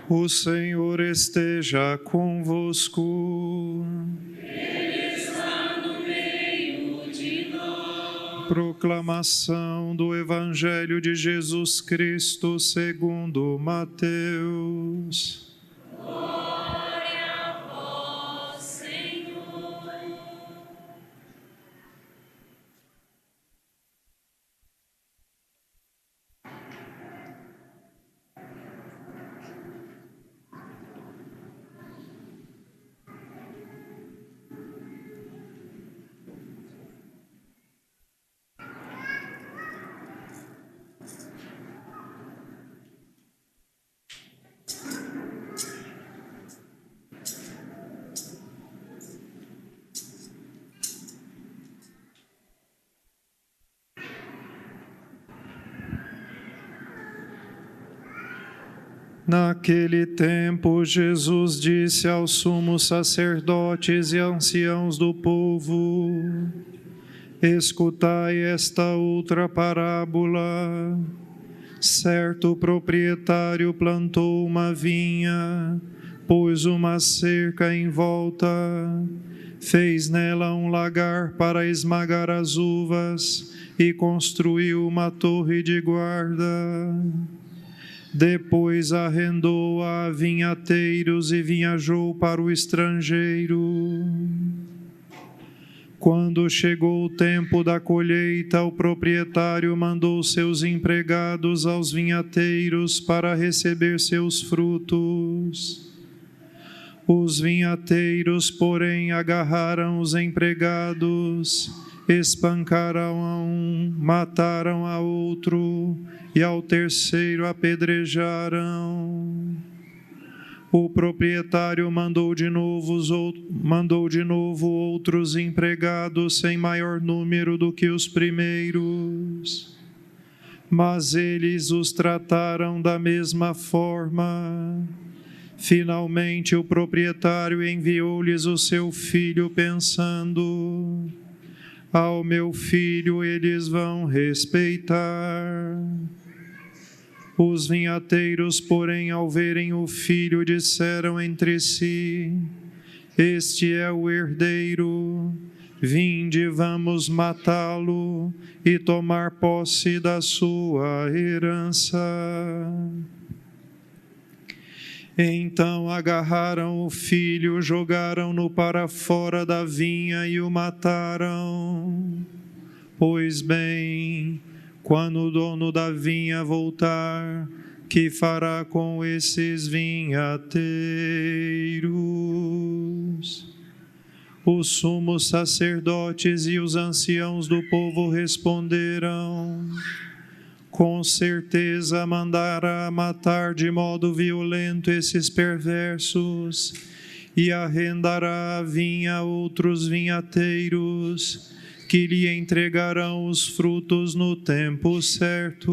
O Senhor esteja convosco. Ele está no meio de nós. Proclamação do Evangelho de Jesus Cristo segundo Mateus. Glória a vós, Senhor. Naquele tempo, Jesus disse aos sumos sacerdotes e anciãos do povo: escutai esta outra parábola. Certo proprietário plantou uma vinha, pôs uma cerca em volta, fez nela um lagar para esmagar as uvas e construiu uma torre de guarda. Depois arrendou a vinhateiros e viajou para o estrangeiro. Quando chegou o tempo da colheita, o proprietário mandou seus empregados aos vinhateiros para receber seus frutos. Os vinhateiros, porém, agarraram os empregados, espancaram a um, mataram a outro e ao terceiro apedrejaram. O proprietário mandou de novo outros empregados sem maior número do que os primeiros. Mas eles os trataram da mesma forma. Finalmente o proprietário enviou-lhes o seu filho, pensando: ao meu filho eles vão respeitar. Os vinhateiros, porém, ao verem o filho, disseram entre si: este é o herdeiro, vinde, vamos matá-lo e tomar posse da sua herança. Então agarraram o filho, jogaram-no para fora da vinha e o mataram. Pois bem, quando o dono da vinha voltar, que fará com esses vinhateiros? Os sumos sacerdotes e os anciãos do povo responderam: com certeza mandará matar de modo violento esses perversos e arrendará a vinha a outros vinhateiros, que lhe entregarão os frutos no tempo certo.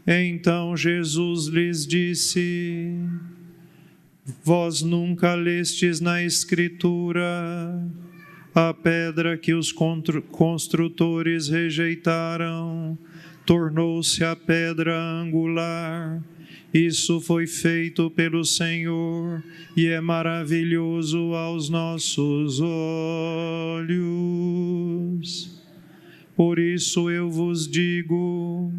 Então Jesus lhes disse: vós nunca lestes na Escritura: a pedra que os construtores rejeitaram tornou-se a pedra angular. Isso foi feito pelo Senhor e é maravilhoso aos nossos olhos. Por isso eu vos digo: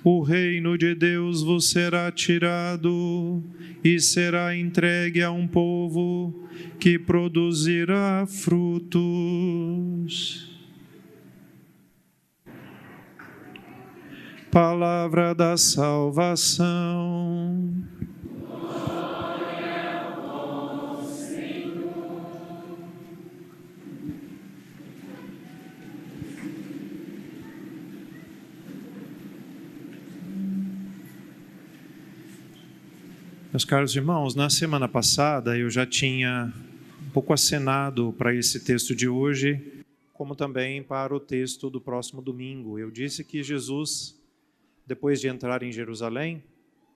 o reino de Deus vos será tirado e será entregue a um povo que produzirá frutos. Palavra da salvação. Glória a vós, Senhor. Meus caros irmãos, na semana passada eu já tinha um pouco acenado para esse texto de hoje, como também para o texto do próximo domingo. Eu disse que Jesus, depois de entrar em Jerusalém,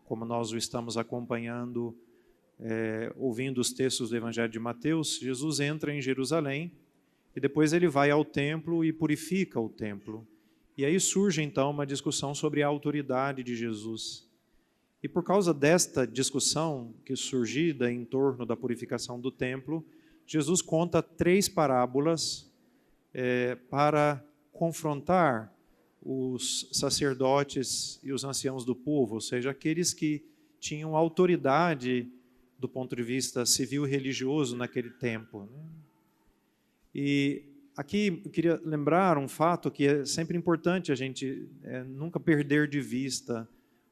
como nós o estamos acompanhando, ouvindo os textos do Evangelho de Mateus, Jesus entra em Jerusalém e depois ele vai ao templo e purifica o templo. E aí surge então uma discussão sobre a autoridade de Jesus. E por causa desta discussão que surgida em torno da purificação do templo, Jesus conta 3 parábolas para confrontar os sacerdotes e os anciãos do povo, ou seja, aqueles que tinham autoridade do ponto de vista civil e religioso naquele tempo. E aqui eu queria lembrar um fato que é sempre importante a gente nunca perder de vista.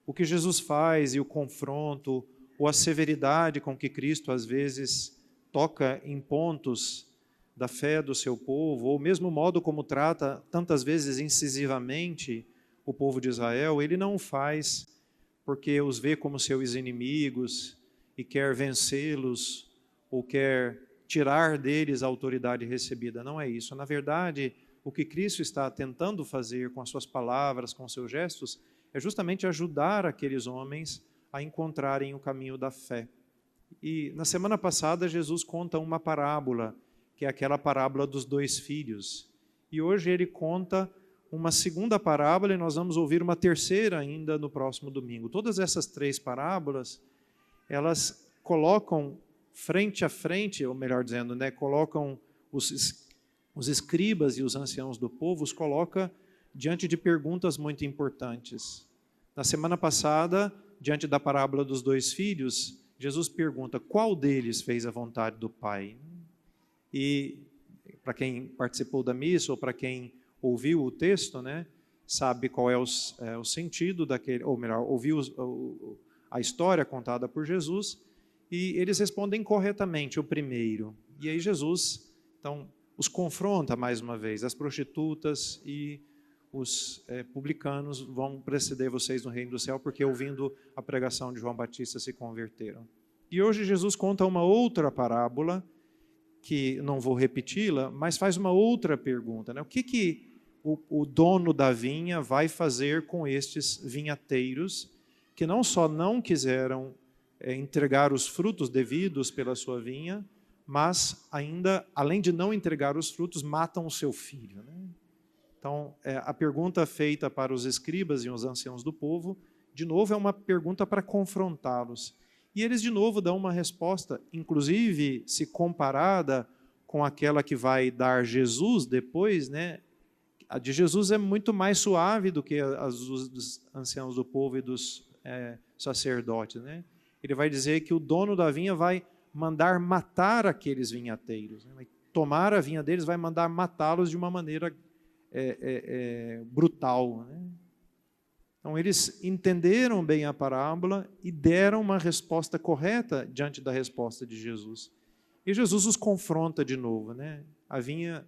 O que Jesus faz e o confronto, ou a severidade com que Cristo às vezes toca em pontos da fé do seu povo, ou mesmo o modo como trata tantas vezes incisivamente o povo de Israel, ele não faz porque os vê como seus inimigos e quer vencê-los ou quer tirar deles a autoridade recebida. Não é isso. Na verdade, o que Cristo está tentando fazer com as suas palavras, com os seus gestos, é justamente ajudar aqueles homens a encontrarem o caminho da fé. E na semana passada, Jesus conta uma parábola, que é aquela parábola dos 2 filhos. E hoje ele conta uma segunda parábola e nós vamos ouvir uma terceira ainda no próximo domingo. Todas essas 3 parábolas, elas colocam frente a frente, ou melhor dizendo, colocam os escribas e os anciãos do povo, os coloca diante de perguntas muito importantes. Na semana passada, diante da parábola dos 2 filhos, Jesus pergunta: qual deles fez a vontade do Pai? E para quem participou da missa ou para quem ouviu o texto, sabe qual é o sentido daquele, ou melhor, ouviu a história contada por Jesus, e eles respondem corretamente, o primeiro. E aí Jesus, então, os confronta mais uma vez. As prostitutas e os publicanos vão preceder vocês no reino do céu, porque ouvindo a pregação de João Batista se converteram. E hoje Jesus conta uma outra parábola, que não vou repeti-la, mas faz uma outra pergunta. O que o dono da vinha vai fazer com estes vinhateiros que não só não quiseram entregar os frutos devidos pela sua vinha, mas ainda, além de não entregar os frutos, matam o seu filho. Então, a pergunta feita para os escribas e os anciãos do povo, de novo, é uma pergunta para confrontá-los. E eles, de novo, dão uma resposta, inclusive, se comparada com aquela que vai dar Jesus depois, a de Jesus é muito mais suave do que as dos anciãos do povo e dos sacerdotes. Ele vai dizer que o dono da vinha vai mandar matar aqueles vinhateiros. Vai tomar a vinha deles, vai mandar matá-los de uma maneira brutal. Então, eles entenderam bem a parábola e deram uma resposta correta diante da resposta de Jesus. E Jesus os confronta de novo. A vinha,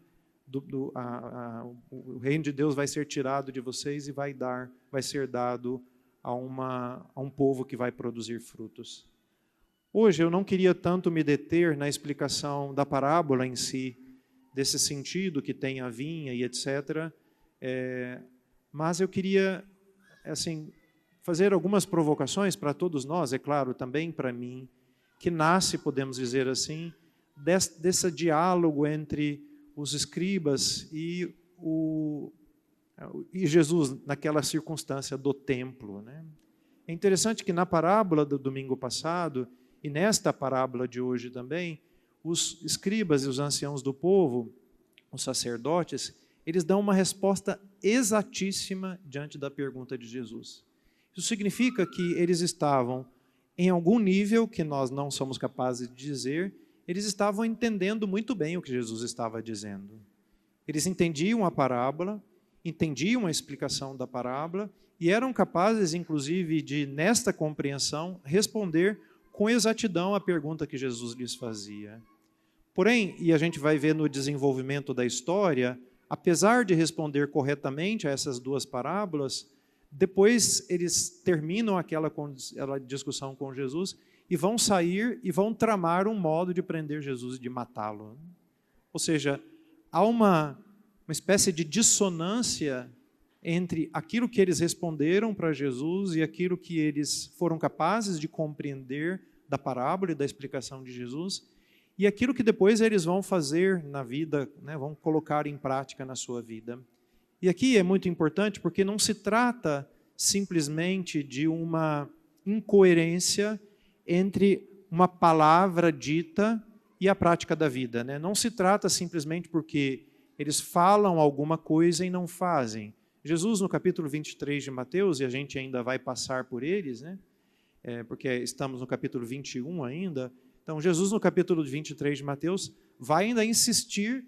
o reino de Deus vai ser tirado de vocês e vai ser dado a um povo que vai produzir frutos. Hoje eu não queria tanto me deter na explicação da parábola em si, desse sentido que tem a vinha e etc. Mas eu queria fazer algumas provocações para todos nós, é claro, também para mim, que nasce, podemos dizer assim, desse diálogo entre os escribas e Jesus naquela circunstância do templo. É interessante que na parábola do domingo passado, e nesta parábola de hoje também, os escribas e os anciãos do povo, os sacerdotes, eles dão uma resposta exatíssima diante da pergunta de Jesus. Isso significa que eles estavam em algum nível que nós não somos capazes de dizer, eles estavam entendendo muito bem o que Jesus estava dizendo. Eles entendiam a parábola, entendiam a explicação da parábola e eram capazes, inclusive, de, nesta compreensão, responder com exatidão a pergunta que Jesus lhes fazia. Porém, e a gente vai ver no desenvolvimento da história, apesar de responder corretamente a essas 2 parábolas, depois eles terminam aquela discussão com Jesus e vão sair e vão tramar um modo de prender Jesus e de matá-lo. Ou seja, há uma espécie de dissonância entre aquilo que eles responderam para Jesus e aquilo que eles foram capazes de compreender da parábola e da explicação de Jesus, e aquilo que depois eles vão fazer na vida, vão colocar em prática na sua vida. E aqui é muito importante porque não se trata simplesmente de uma incoerência entre uma palavra dita e a prática da vida, né? Não se trata simplesmente porque eles falam alguma coisa e não fazem. Jesus, no capítulo 23 de Mateus, e a gente ainda vai passar por eles, né? Porque estamos no capítulo 21 ainda. Então, Jesus, no capítulo 23 de Mateus, vai ainda insistir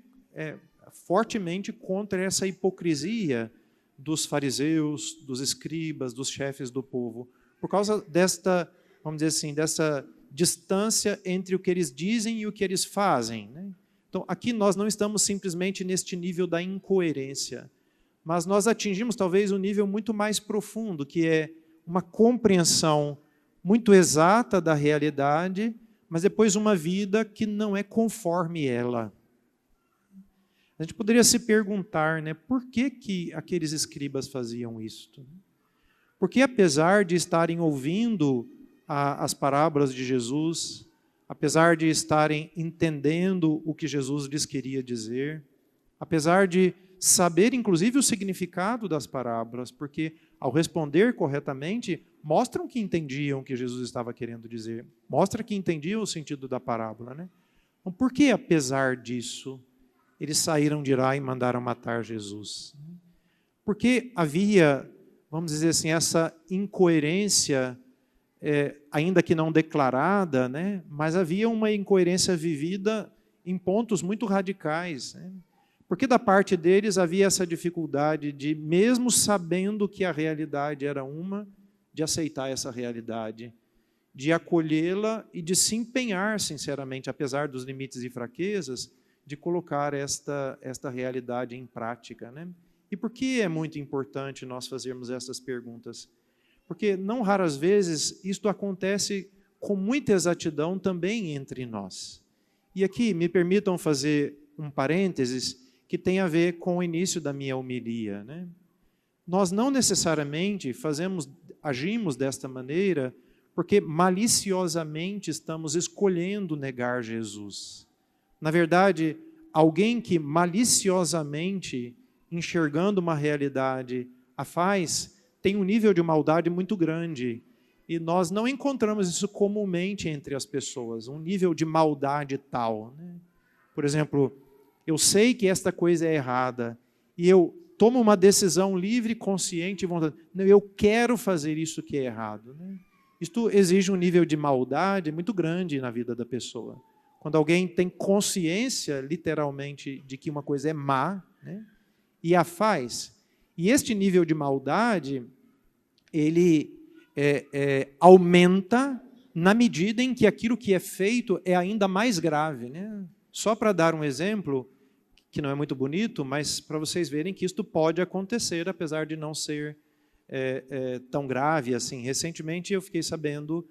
fortemente contra essa hipocrisia dos fariseus, dos escribas, dos chefes do povo, por causa desta, vamos dizer assim, dessa distância entre o que eles dizem e o que eles fazem, né? Então, aqui nós não estamos simplesmente neste nível da incoerência, mas nós atingimos talvez um nível muito mais profundo, que é uma compreensão muito exata da realidade, mas depois uma vida que não é conforme ela. A gente poderia se perguntar, né, por que aqueles escribas faziam isto? Porque apesar de estarem ouvindo as parábolas de Jesus, apesar de estarem entendendo o que Jesus lhes queria dizer, apesar de saber inclusive o significado das parábolas, porque ao responder corretamente, mostram que entendiam o que Jesus estava querendo dizer, mostra que entendiam o sentido da parábola, né? Então, por que apesar disso, eles saíram de lá e mandaram matar Jesus? Porque havia, vamos dizer assim, essa incoerência, ainda que não declarada, né? Mas havia uma incoerência vivida em pontos muito radicais, né? Porque da parte deles havia essa dificuldade de, mesmo sabendo que a realidade era uma, de aceitar essa realidade, de acolhê-la e de se empenhar sinceramente, apesar dos limites e fraquezas, de colocar esta realidade em prática, né? E por que é muito importante nós fazermos essas perguntas? Porque não raras vezes isto acontece com muita exatidão também entre nós. E aqui me permitam fazer um parênteses que tem a ver com o início da minha homilia, né? Nós não necessariamente agimos desta maneira porque maliciosamente estamos escolhendo negar Jesus. Na verdade, alguém que maliciosamente, enxergando uma realidade, a faz, tem um nível de maldade muito grande. E nós não encontramos isso comumente entre as pessoas, um nível de maldade tal, né? Por exemplo, eu sei que esta coisa é errada e eu tomo uma decisão livre, consciente e vontade. Não, eu quero fazer isso que é errado, né? Isto exige um nível de maldade muito grande na vida da pessoa. Quando alguém tem consciência, literalmente, de que uma coisa é má, né, e a faz. E este nível de maldade, ele aumenta na medida em que aquilo que é feito é ainda mais grave, né? Só para dar um exemplo, que não é muito bonito, mas para vocês verem que isto pode acontecer, apesar de não ser tão grave assim. Recentemente eu fiquei sabendo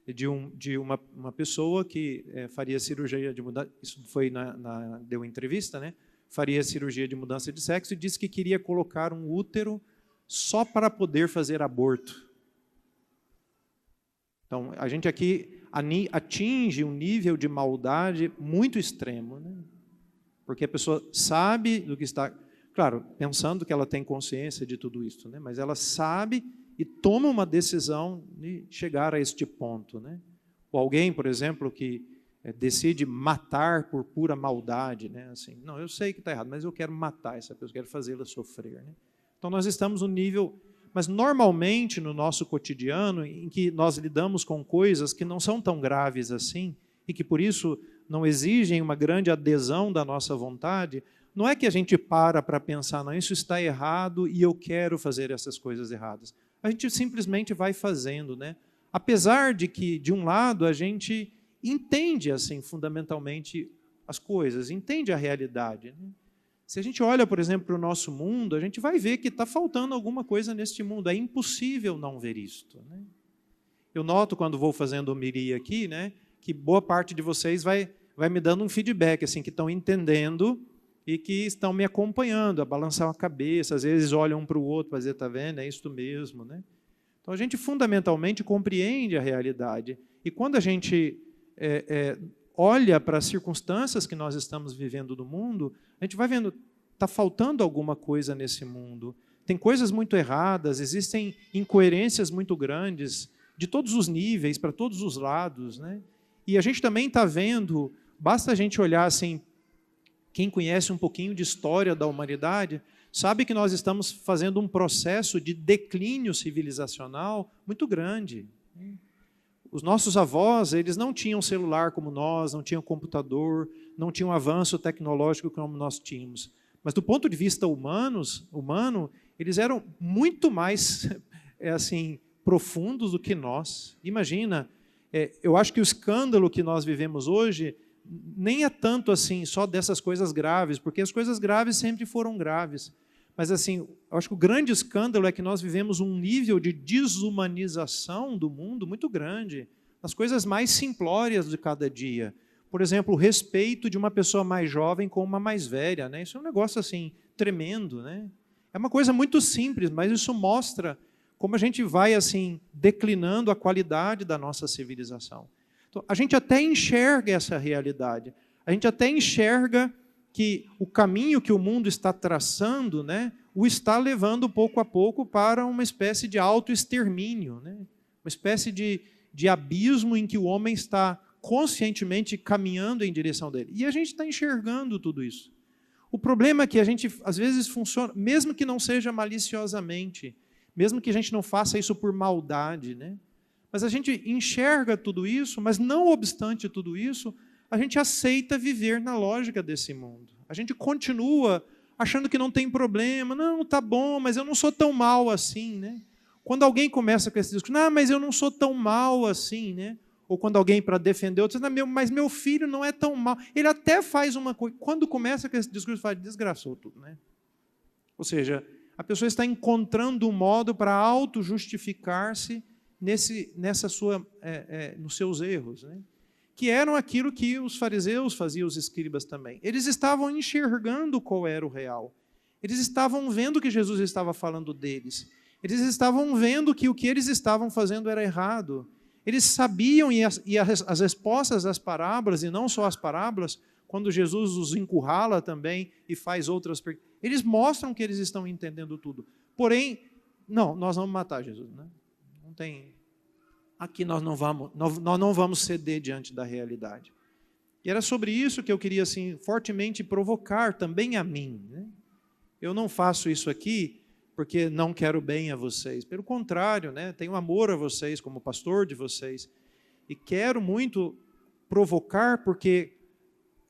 de uma pessoa que faria cirurgia de mudança, isso foi deu entrevista, né? Faria cirurgia de mudança de sexo e disse que queria colocar um útero só para poder fazer aborto. Então, a gente aqui atinge um nível de maldade muito extremo, né? Porque a pessoa sabe do que está... Claro, pensando que ela tem consciência de tudo isso, né? Mas ela sabe e toma uma decisão de chegar a este ponto, né? Ou alguém, por exemplo, que decide matar por pura maldade, né? Assim, não, eu sei que está errado, mas eu quero matar essa pessoa, quero fazê-la sofrer, né? Então, nós estamos no nível... Mas, normalmente, no nosso cotidiano, em que nós lidamos com coisas que não são tão graves assim, e que, por isso, não exigem uma grande adesão da nossa vontade, não é que a gente para pensar, não, isso está errado e eu quero fazer essas coisas erradas. A gente simplesmente vai fazendo, né? Apesar de que, de um lado, a gente entende, assim, fundamentalmente as coisas, entende a realidade, né? Se a gente olha, por exemplo, para o nosso mundo, a gente vai ver que está faltando alguma coisa neste mundo. É impossível não ver isto, né? Eu noto, quando vou fazendo homilia aqui, né, que boa parte de vocês vai me dando um feedback, assim, que estão entendendo e que estão me acompanhando, a balançar a cabeça, às vezes olham um para o outro para dizer, está vendo, é isto mesmo, né? Então, a gente fundamentalmente compreende a realidade. E quando a gente olha para as circunstâncias que nós estamos vivendo no mundo, a gente vai vendo, está faltando alguma coisa nesse mundo. Tem coisas muito erradas, existem incoerências muito grandes, de todos os níveis, para todos os lados, né? E a gente também está vendo, basta a gente olhar assim, quem conhece um pouquinho de história da humanidade, sabe que nós estamos fazendo um processo de declínio civilizacional muito grande. Os nossos avós, eles não tinham celular como nós, não tinham computador, não tinham avanço tecnológico como nós tínhamos. Mas do ponto de vista humano, eles eram muito mais assim, profundos do que nós. Imagina, eu acho que o escândalo que nós vivemos hoje nem é tanto assim só dessas coisas graves, porque as coisas graves sempre foram graves. Mas assim, eu acho que o grande escândalo é que nós vivemos um nível de desumanização do mundo muito grande, nas coisas mais simplórias de cada dia. Por exemplo, o respeito de uma pessoa mais jovem com uma mais velha, né? Isso é um negócio assim tremendo, né? É uma coisa muito simples, mas isso mostra como a gente vai assim declinando a qualidade da nossa civilização. Então, a gente até enxerga essa realidade. A gente até enxerga que o caminho que o mundo está traçando, né, o está levando pouco a pouco para uma espécie de autoextermínio, né? Uma espécie de abismo em que o homem está conscientemente caminhando em direção dele. E a gente está enxergando tudo isso. O problema é que a gente, às vezes, funciona, mesmo que não seja maliciosamente, mesmo que a gente não faça isso por maldade, né? Mas a gente enxerga tudo isso, mas não obstante tudo isso, a gente aceita viver na lógica desse mundo. A gente continua achando que não tem problema, não, tá bom, mas eu não sou tão mal assim, né? Quando alguém começa com esse discurso, não, mas eu não sou tão mal assim, né? Ou quando alguém, para defender outro, diz, não, mas meu filho não é tão mal. Ele até faz uma coisa. Quando começa com esse discurso, fala, desgraçou tudo, né? Ou seja, a pessoa está encontrando um modo para auto-justificar-se nos seus erros, né? Que eram aquilo que os fariseus faziam, os escribas também. Eles estavam enxergando qual era o real. Eles estavam vendo que Jesus estava falando deles. Eles estavam vendo que o que eles estavam fazendo era errado. Eles sabiam, e as respostas das parábolas, e não só as parábolas, quando Jesus os encurrala também e faz outras perguntas, eles mostram que eles estão entendendo tudo. Porém, não, nós vamos matar Jesus, né? Não tem... Aqui nós não vamos ceder diante da realidade. E era sobre isso que eu queria assim, fortemente provocar também a mim, né? Eu não faço isso aqui porque não quero bem a vocês. Pelo contrário, né? Tenho amor a vocês como pastor de vocês. E quero muito provocar porque,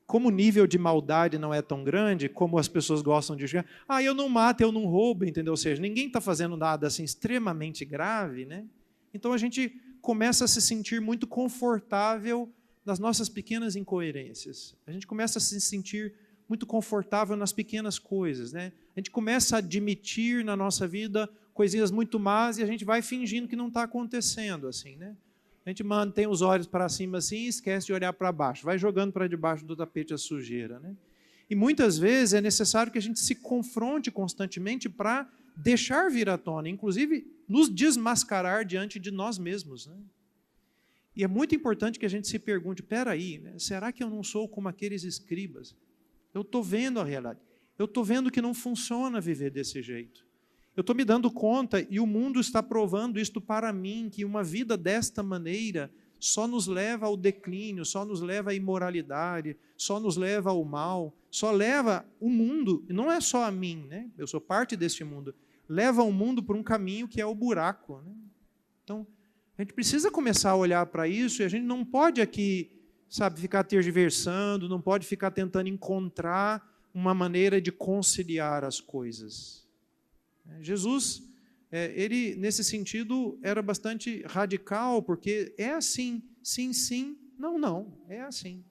como o nível de maldade não é tão grande, como as pessoas gostam de dizer, eu não mato, eu não roubo, entendeu? Ou seja, ninguém está fazendo nada assim extremamente grave, né? Então a gente começa a se sentir muito confortável nas nossas pequenas incoerências. A gente começa a se sentir muito confortável nas pequenas coisas, né? A gente começa a admitir na nossa vida coisinhas muito más e a gente vai fingindo que não está acontecendo, assim, né? A gente mantém os olhos para cima assim e esquece de olhar para baixo, vai jogando para debaixo do tapete a sujeira, né? E muitas vezes é necessário que a gente se confronte constantemente para deixar vir à tona, inclusive nos desmascarar diante de nós mesmos, né? E é muito importante que a gente se pergunte, peraí, né, será que eu não sou como aqueles escribas? Eu estou vendo a realidade, eu estou vendo que não funciona viver desse jeito. Eu estou me dando conta, e o mundo está provando isto para mim, que uma vida desta maneira só nos leva ao declínio, só nos leva à imoralidade, só nos leva ao mal, só leva o mundo, e não é só a mim, né? Eu sou parte deste mundo, leva o mundo por um caminho que é o buraco, né? Então, a gente precisa começar a olhar para isso, e a gente não pode aqui, sabe, ficar tergiversando, não pode ficar tentando encontrar uma maneira de conciliar as coisas. Jesus, ele, nesse sentido, era bastante radical, porque é assim, sim, sim, não, não, é assim.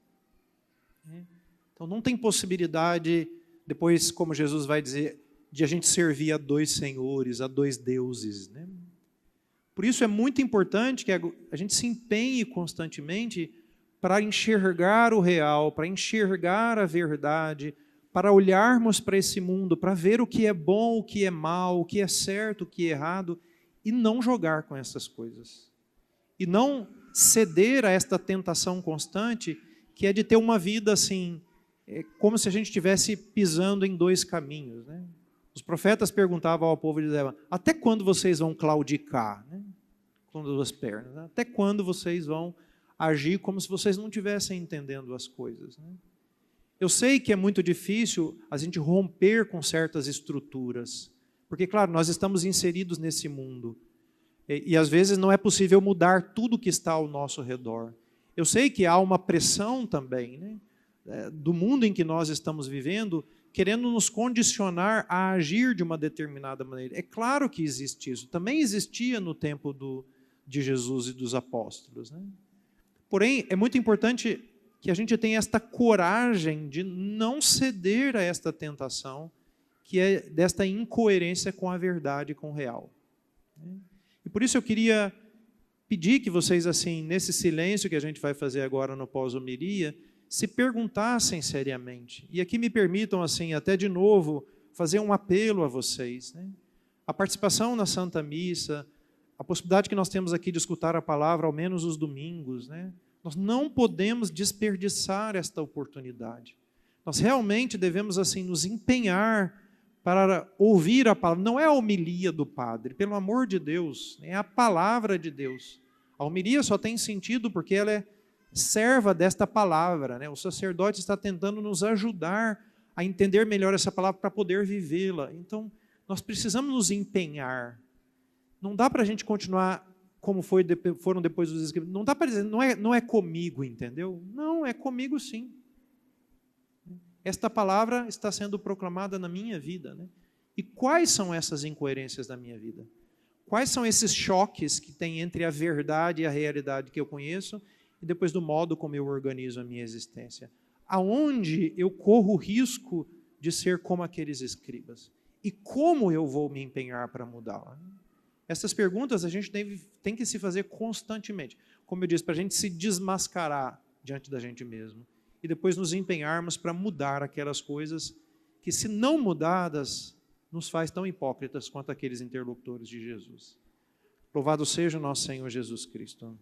Então, não tem possibilidade, depois, como Jesus vai dizer, de a gente servir a dois senhores, a dois deuses, né? Por isso é muito importante que a gente se empenhe constantemente para enxergar o real, para enxergar a verdade, para olharmos para esse mundo, para ver o que é bom, o que é mal, o que é certo, o que é errado, e não jogar com essas coisas. E não ceder a esta tentação constante, que é de ter uma vida assim, como se a gente estivesse pisando em dois caminhos, né? Os profetas perguntavam ao povo de Israel, até quando vocês vão claudicar, né? com duas pernas? Né? Até quando vocês vão agir como se vocês não estivessem entendendo as coisas? Né? Eu sei que é muito difícil a gente romper com certas estruturas, porque, claro, nós estamos inseridos nesse mundo, e às vezes não é possível mudar tudo que está ao nosso redor. Eu sei que há uma pressão também, né, do mundo em que nós estamos vivendo, querendo nos condicionar a agir de uma determinada maneira. É claro que existe isso. Também existia no tempo de Jesus e dos apóstolos. Né? Porém, é muito importante que a gente tenha esta coragem de não ceder a esta tentação, que é desta incoerência com a verdade e com o real. E por isso eu queria pedir que vocês, assim, nesse silêncio que a gente vai fazer agora no pós-homilia, se perguntassem seriamente. E aqui me permitam, assim, até de novo, fazer um apelo a vocês. Né? A participação na Santa Missa, a possibilidade que nós temos aqui de escutar a palavra, ao menos os domingos, né? Nós não podemos desperdiçar esta oportunidade. Nós realmente devemos, assim, nos empenhar para ouvir a palavra. Não é a homilia do padre, pelo amor de Deus, é a palavra de Deus. A homilia só tem sentido porque ela é serva desta palavra, né? O sacerdote está tentando nos ajudar a entender melhor essa palavra para poder vivê-la. Então, nós precisamos nos empenhar. Não dá para a gente continuar como foram depois os escritos. Não dá para dizer, não é comigo, entendeu? Não, é comigo sim. Esta palavra está sendo proclamada na minha vida. Né? E quais são essas incoerências da minha vida? Quais são esses choques que tem entre a verdade e a realidade que eu conheço e depois do modo como eu organizo a minha existência? Aonde eu corro o risco de ser como aqueles escribas? E como eu vou me empenhar para mudá-la? Essas perguntas a gente tem que se fazer constantemente. Como eu disse, para a gente se desmascarar diante da gente mesmo. E depois nos empenharmos para mudar aquelas coisas que, se não mudadas, nos faz tão hipócritas quanto aqueles interlocutores de Jesus. Louvado seja o nosso Senhor Jesus Cristo.